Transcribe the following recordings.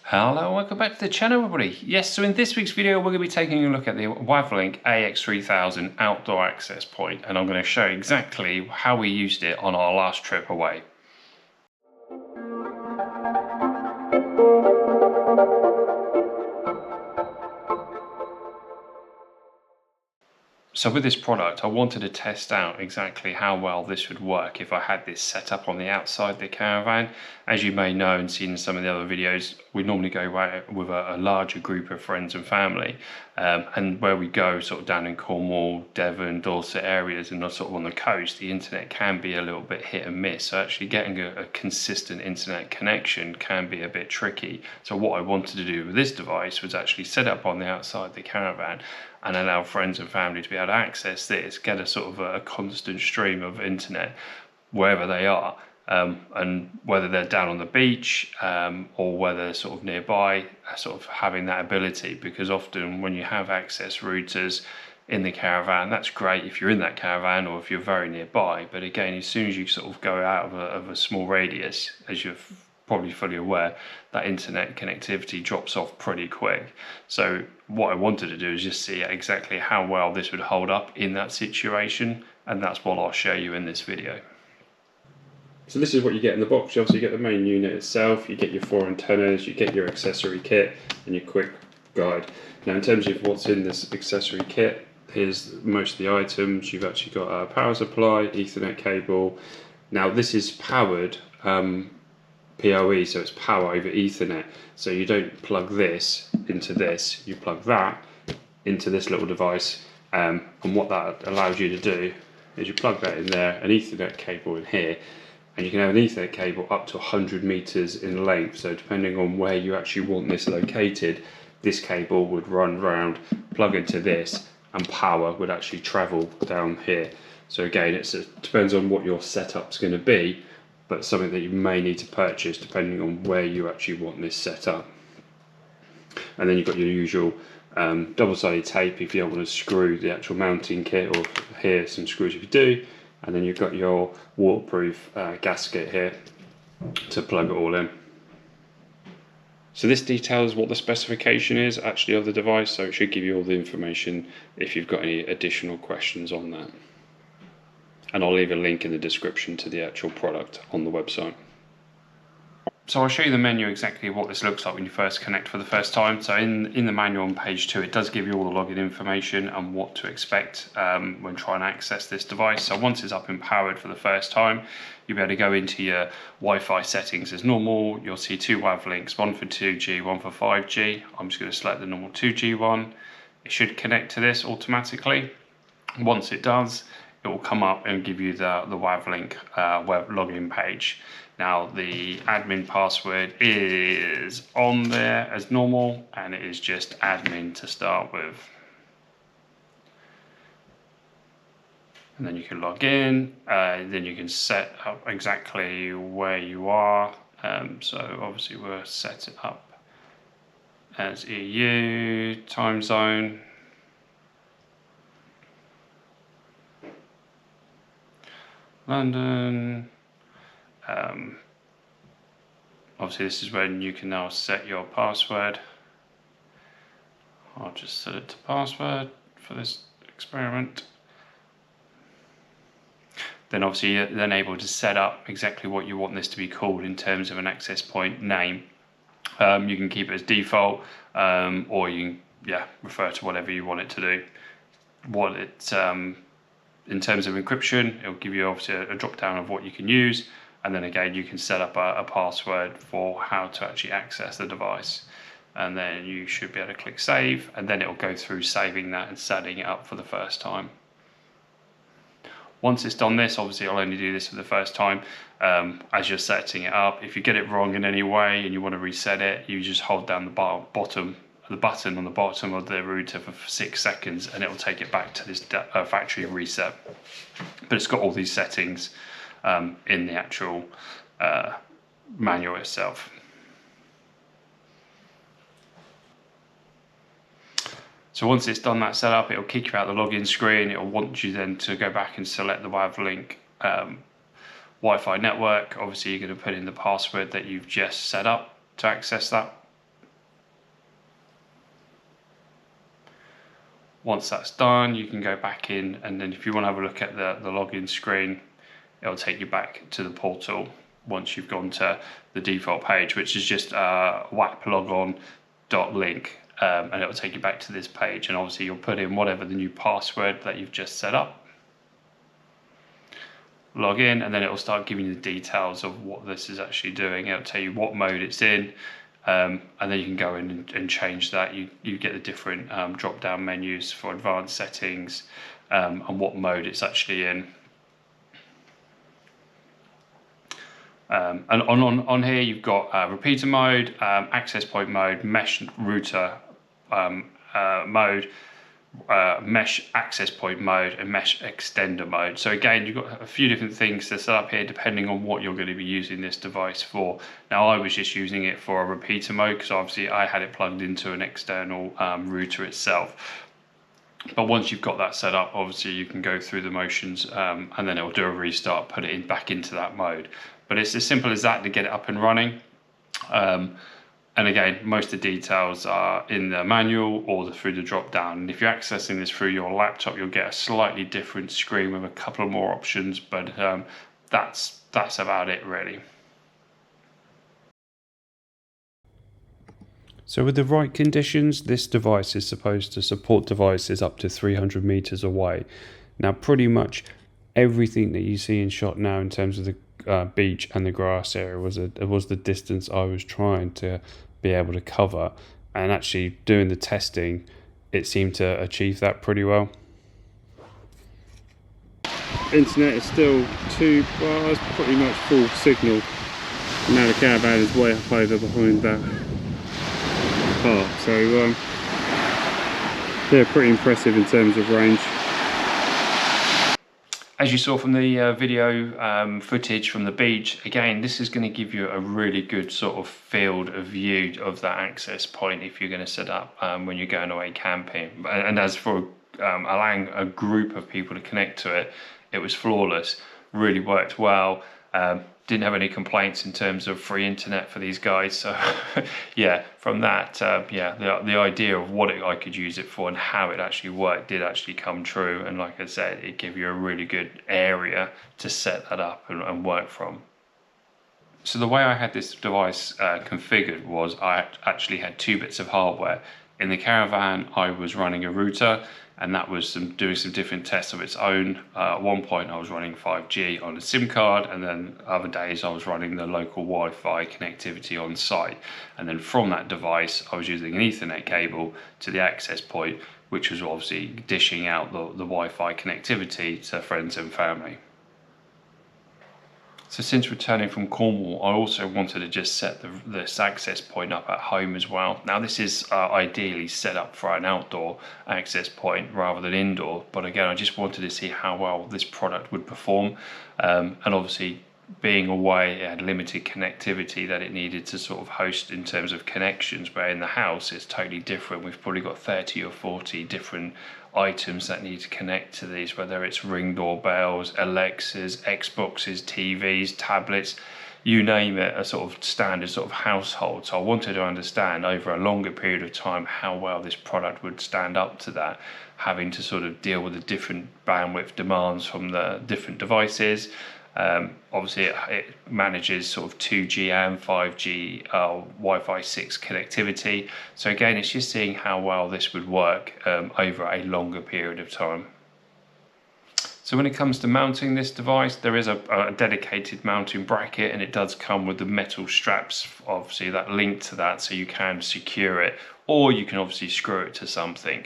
Hello, welcome back to the channel everybody. Yes, so in this week's video we're going to be taking a look at the WAVLINK AX3000 outdoor access point, and I'm going to show you exactly how we used it on our last trip away. So with this product, I wanted to test out exactly how well this would work if I had this set up on the outside the caravan. As you may know and seen in some of the other videos, we normally go out with a larger group of friends and family, and where we go sort of down in Cornwall, Devon, Dorset areas, and sort of on the coast, the internet can be a little bit hit and miss. So actually getting a consistent internet connection can be a bit tricky. So what I wanted to do with this device was actually set up on the outside the caravan and allow friends and family to be able to access this, get a sort of a constant stream of internet wherever they are, and whether they're down on the beach or whether they're sort of nearby, sort of having that ability. Because often when you have access routers in the caravan, that's great if you're in that caravan or if you're very nearby, but again, as soon as you sort of go out of a small radius, as you're probably fully aware, that internet connectivity drops off pretty quick. So what I wanted to do is just see exactly how well this would hold up in that situation, and that's what I'll show you in this video. So this is what you get in the box. You obviously get the main unit itself, you get your 4 antennas, you get your accessory kit and your quick guide. Now in terms of what's in this accessory kit, here's most of the items. You've actually got a power supply, Ethernet cable. Now this is powered PoE, so it's power over Ethernet. So you don't plug this into this, you plug that into this little device, and what that allows you to do is you plug that in there, an Ethernet cable in here, and you can have an Ethernet cable up to 100 meters in length. So depending on where you actually want this located, this cable would run round, plug into this, and power would actually travel down here. So again, it depends on what your setup's going to be, but something that you may need to purchase depending on where you actually want this set up. And then you've got your usual double-sided tape if you don't want to screw the actual mounting kit, or here some screws if you do. And then you've got your waterproof gasket here to plug it all in. So this details what the specification is actually of the device, so it should give you all the information if you've got any additional questions on that. And I'll leave a link in the description to the actual product on the website. So I'll show you the menu exactly what this looks like when you first connect for the first time. So in the manual on page 2, it does give you all the login information and what to expect when trying to access this device. So once it's up and powered for the first time, you'll be able to go into your Wi-Fi settings as normal. You'll see 2 WAVLinks, one for 2G, one for 5G. I'm just going to select the normal 2G one. It should connect to this automatically. Once it does, it will come up and give you the WAVLink web login page. Now the admin password is on there as normal, and it is just admin to start with. And then you can log in, then you can set up exactly where you are. So obviously we'll set it up as EU, time zone. London. Obviously this is when you can now set your password. I'll just set it to password for this experiment. Then obviously you're then able to set up exactly what you want this to be called in terms of an access point name. You can keep it as default, or you can refer to whatever you want it to do. What it in terms of encryption, it'll give you obviously a drop down of what you can use, and then again you can set up a password for how to actually access the device, and then you should be able to click save, and then it'll go through saving that and setting it up for the first time. Once it's done this, obviously I'll only do this for the first time. As you're setting it up, if you get it wrong in any way and you want to reset it, you just hold down the button on the bottom of the router for 6 seconds, and it will take it back to this factory reset. But it's got all these settings in the actual manual itself. So once it's done that setup, it'll kick you out the login screen. It'll want you then to go back and select the WAVLink Wi-Fi network. Obviously you're going to put in the password that you've just set up to access that Once that's done, you can go back in, and then if you want to have a look at the login screen, it'll take you back to the portal once you've gone to the default page, which is just WAVLINK, and it'll take you back to this page, and obviously you'll put in whatever the new password that you've just set up, log in, and then it'll start giving you the details of what this is actually doing. It'll tell you what mode it's in, and then you can go in and change that. You get the different drop down menus for advanced settings, and what mode it's actually in. And on here you've got repeater mode, access point mode, mesh router mode, mesh access point mode, and mesh extender mode. So again, you've got a few different things to set up here depending on what you're going to be using this device for. Now I was just using it for a repeater mode because obviously I had it plugged into an external router itself. But once you've got that set up, obviously you can go through the motions, and then it'll do a restart, put it back into that mode. But it's as simple as that to get it up and running. And again, most of the details are in the manual or through the drop down. And if you're accessing this through your laptop, you'll get a slightly different screen with a couple of more options, but that's about it really. So with the right conditions, this device is supposed to support devices up to 300 meters away. Now pretty much everything that you see in shot now in terms of the beach and the grass area was the distance I was trying to be able to cover, and actually doing the testing it seemed to achieve that pretty well. Internet is still it's pretty much full signal. Now the caravan is way up over behind that park, so they're pretty impressive in terms of range. As you saw from the video footage from the beach, again, this is going to give you a really good sort of field of view of that access point if you're going to set up when you're going away camping. And as for allowing a group of people to connect to it, it was flawless, really worked well. Didn't have any complaints in terms of free internet for these guys. So yeah, from that, the idea of what I could use it for and how it actually worked did actually come true. And like I said, it gave you a really good area to set that up and work from. So the way I had this device configured was I actually had two bits of hardware. In the caravan, I was running a router, and that was doing some different tests of its own. At one point I was running 5G on a SIM card, and then other days I was running the local Wi-Fi connectivity on site. And then from that device I was using an Ethernet cable to the access point, which was obviously dishing out the Wi-Fi connectivity to friends and family. So since returning from Cornwall, I also wanted to just set this access point up at home as well. Now this is ideally set up for an outdoor access point rather than indoor, but again I just wanted to see how well this product would perform, and obviously being away it had limited connectivity that it needed to sort of host in terms of connections, but in the house it's totally different. We've probably got 30 or 40 different items that need to connect to these, whether it's Ring doorbells, Alexas, Xboxes, TVs, tablets, you name it, a sort of standard sort of household. So I wanted to understand over a longer period of time how well this product would stand up to that, having to sort of deal with the different bandwidth demands from the different devices. Obviously it manages sort of 2G and 5G Wi-Fi 6 connectivity. So again, it's just seeing how well this would work over a longer period of time. So when it comes to mounting this device, there is a dedicated mounting bracket, and it does come with the metal straps, obviously, that link to that, so you can secure it, or you can obviously screw it to something.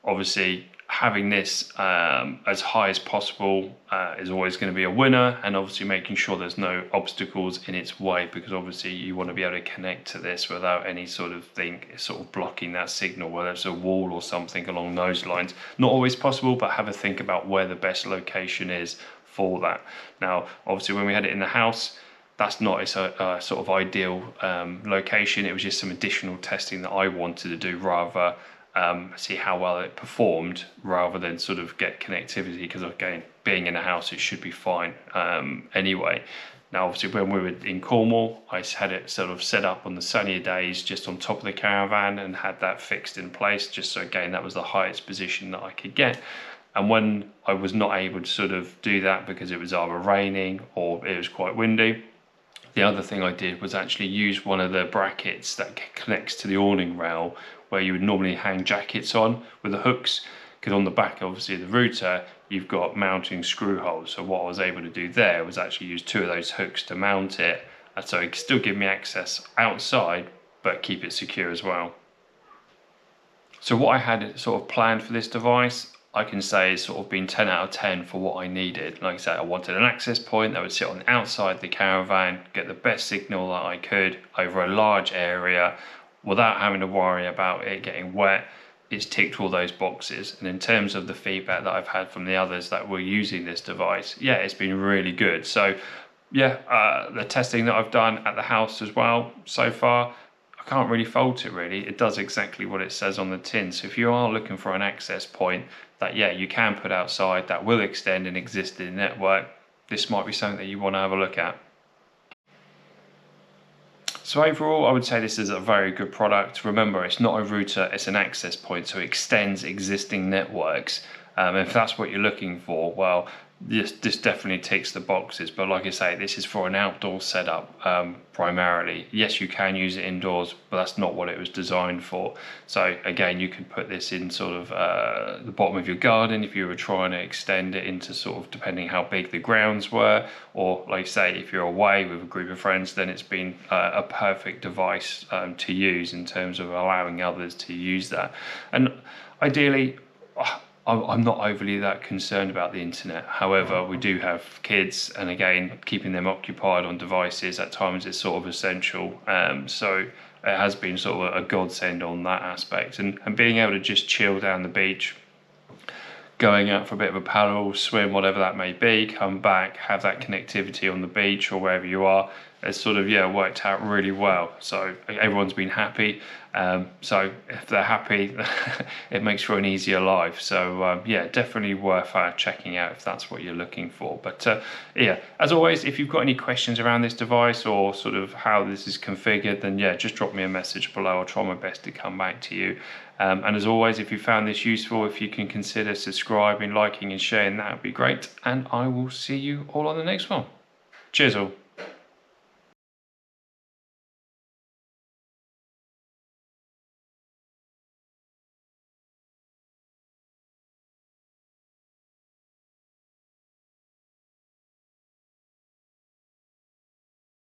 Obviously, having this as high as possible is always going to be a winner, and obviously making sure there's no obstacles in its way, because obviously you want to be able to connect to this without any sort of thing sort of blocking that signal, whether it's a wall or something along those lines. Not always possible, but have a think about where the best location is for that. Now obviously when we had it in the house, that's not a sort of ideal location. It was just some additional testing that I wanted to do, rather see how well it performed rather than sort of get connectivity, because again, being in a house it should be fine anyway. Now, obviously, when we were in Cornwall, I had it sort of set up on the sunnier days just on top of the caravan and had that fixed in place, just so again, that was the highest position that I could get. And when I was not able to sort of do that because it was either raining or it was quite windy, the other thing I did was actually use one of the brackets that connects to the awning rail where you would normally hang jackets on with the hooks, because on the back, obviously, of the router, you've got mounting screw holes. So what I was able to do there was actually use 2 of those hooks to mount it, and so it could still give me access outside, but keep it secure as well. So what I had sort of planned for this device, I can say it's sort of been 10 out of 10 for what I needed. Like I said, I wanted an access point that would sit on the outside the caravan, get the best signal that I could over a large area without having to worry about it getting wet. It's ticked all those boxes. And in terms of the feedback that I've had from the others that were using this device, yeah, it's been really good. So yeah, the testing that I've done at the house as well so far, I can't really fault it really. It does exactly what it says on the tin. So if you are looking for an access point that, yeah, you can put outside that will extend an existing network, this might be something that you want to have a look at. So overall, I would say this is a very good product. Remember, it's not a router, it's an access point, so it extends existing networks. If that's what you're looking for, well, this definitely ticks the boxes. But like I say, this is for an outdoor setup primarily. Yes, you can use it indoors, but that's not what it was designed for. So again, you could put this in sort of the bottom of your garden if you were trying to extend it into sort of, depending how big the grounds were, or like I say, if you're away with a group of friends, then it's been a perfect device to use in terms of allowing others to use that. And ideally, I'm not overly that concerned about the internet. However, we do have kids, and again, keeping them occupied on devices at times is sort of essential. So it has been sort of a godsend on that aspect, and being able to just chill down the beach, going out for a bit of a paddle, swim, whatever that may be, come back, have that connectivity on the beach or wherever you are, it's sort of, yeah, worked out really well. So everyone's been happy. So if they're happy, it makes for an easier life. So yeah, definitely worth checking out if that's what you're looking for. But yeah, as always, if you've got any questions around this device or sort of how this is configured, then yeah, just drop me a message below. I'll try my best to come back to you. And as always, if you found this useful, if you can consider subscribing, liking and sharing, that would be great. And I will see you all on the next one. Cheers all.